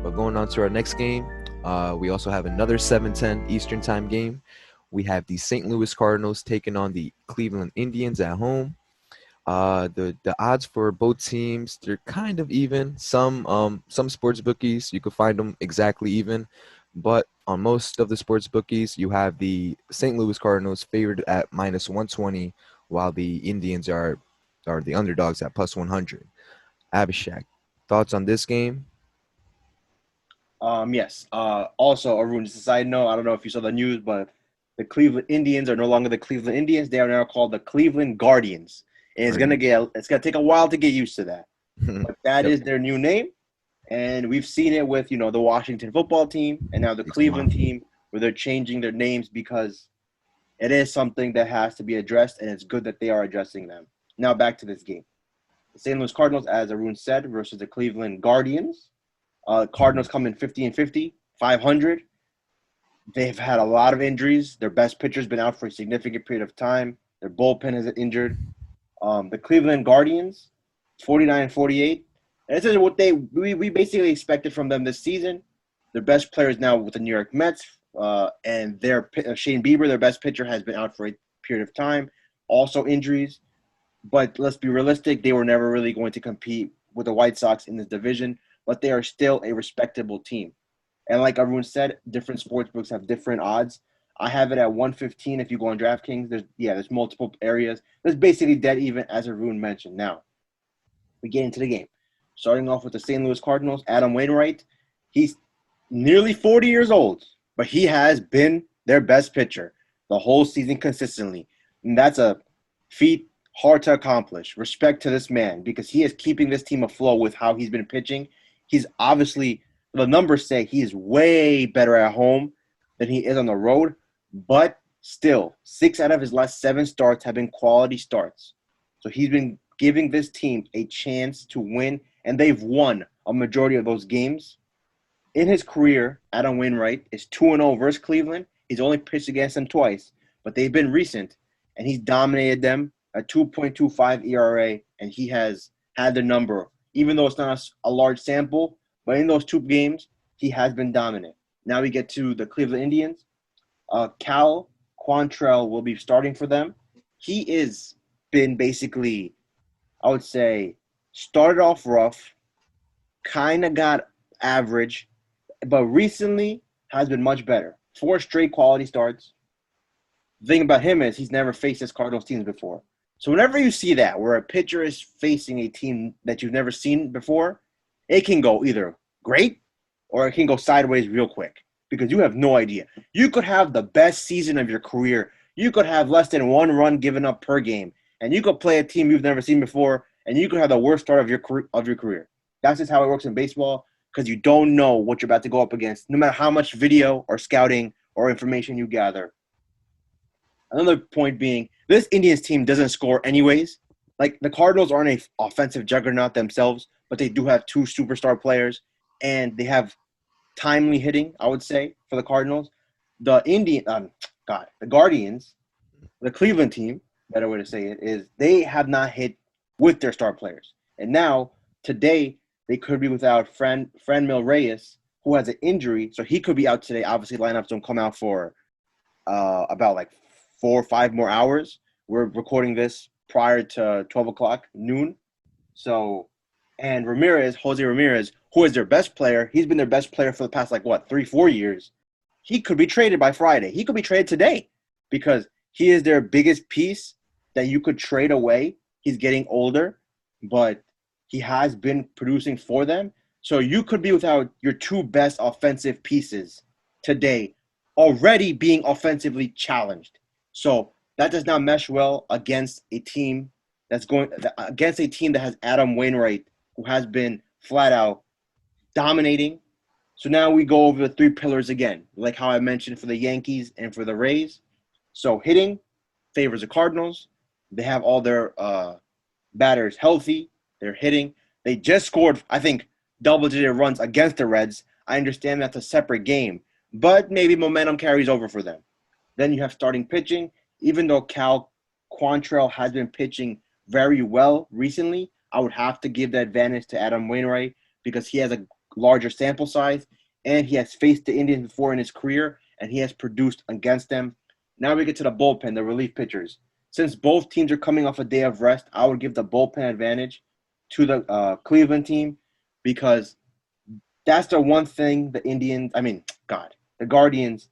But going on to our next game, we also have another 7:10 Eastern Time game. We have the St. Louis Cardinals taking on the Cleveland Indians at home. The odds for both teams, they're kind of even. Some sports bookies you could find them exactly even, but on most of the sports bookies you have the St. Louis Cardinals favored at minus 120, while the Indians are the underdogs at plus 100. Abhishek, thoughts on this game? Yes. Also, Arun, just a side note, I don't know if you saw the news, but the Cleveland Indians are no longer the Cleveland Indians. They are now called the Cleveland Guardians. And Guardians. it's gonna take a while to get used to that. But that Yep, is their new name. And we've seen it with, the Washington football team and now the 61. Cleveland team where they're changing their names because it is something that has to be addressed, and it's good that they are addressing them. Now back to this game. The St. Louis Cardinals, as Arun said, versus the Cleveland Guardians. Cardinals come in 50 and 50, 500. They've had a lot of injuries. Their best pitcher's been out for a significant period of time. Their bullpen is injured. The Cleveland Guardians, 49 and 48. And this is what we basically expected from them this season. Their best player is now with the New York Mets, and their Shane Bieber, their best pitcher, has been out for a period of time. Also injuries. But let's be realistic, they were never really going to compete with the White Sox in this division, but they are still a respectable team. And like everyone said, different sports books have different odds. I have it at 115 if you go on DraftKings. There's multiple areas. There's basically dead even, as Arun mentioned. Now, we get into the game. Starting off with the St. Louis Cardinals, Adam Wainwright. He's nearly 40 years old, but he has been their best pitcher the whole season consistently. And that's a feat hard to accomplish. Respect to this man because he is keeping this team afloat with how he's been pitching. He's obviously, the numbers say he is way better at home than he is on the road, but still, 6 out of his last 7 starts have been quality starts. So he's been giving this team a chance to win, and they've won a majority of those games. In his career, Adam Wainwright is 2-0 versus Cleveland. He's only pitched against them twice, but they've been recent, and he's dominated them, a 2.25 ERA, and he has had the number, even though it's not a large sample, but in those 2 games, he has been dominant. Now we get to the Cleveland Indians. Cal Quantrill will be starting for them. He is been basically, I would say, started off rough, kind of got average, but recently has been much better. 4 straight quality starts. The thing about him is he's never faced this Cardinals teams before. So whenever you see that, where a pitcher is facing a team that you've never seen before, it can go either great or it can go sideways real quick because you have no idea. You could have the best season of your career. You could have less than 1 run given up per game, and you could play a team you've never seen before, and you could have the worst start of your career. That's just how it works in baseball because you don't know what you're about to go up against, no matter how much video or scouting or information you gather. Another point being, this Indians team doesn't score anyways. Like, the Cardinals aren't an offensive juggernaut themselves, but they do have 2 superstar players, and they have timely hitting, I would say, for the Cardinals. The Guardians, the Cleveland team, better way to say it, is they have not hit with their star players. And now, today, they could be without Franmil Reyes, who has an injury, so he could be out today. Obviously, lineups don't come out for about like 4 or 5 more hours. We're recording this prior to 12 o'clock noon. So, and Jose Ramirez, who is their best player, he's been their best player for the past 3, 4 years. He could be traded by Friday. He could be traded today because he is their biggest piece that you could trade away. He's getting older, but he has been producing for them. So you could be without your 2 best offensive pieces today, already being offensively challenged. So that does not mesh well against a team that has Adam Wainwright, who has been flat out dominating. So now we go over the 3 pillars again, like how I mentioned for the Yankees and for the Rays. So hitting favors the Cardinals. They have all their batters healthy. They're hitting. They just scored, I think, double-digit runs against the Reds. I understand that's a separate game, but maybe momentum carries over for them. Then you have starting pitching. Even though Cal Quantrill has been pitching very well recently, I would have to give the advantage to Adam Wainwright because he has a larger sample size, and he has faced the Indians before in his career, and he has produced against them. Now we get to the bullpen, the relief pitchers. Since both teams are coming off a day of rest, I would give the bullpen advantage to the Cleveland team because that's the one thing the Guardians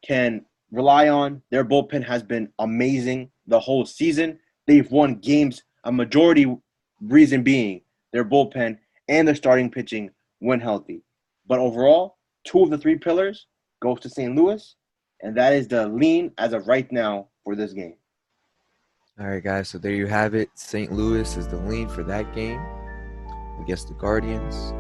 can rely on. Their bullpen has been amazing the whole season. They've won games, a majority reason being their bullpen and their starting pitching when healthy. But overall, two of the three pillars goes to St. Louis, and that is the lean as of right now for this game. All right, guys. So there you have it. St. Louis is the lead for that game against the Guardians.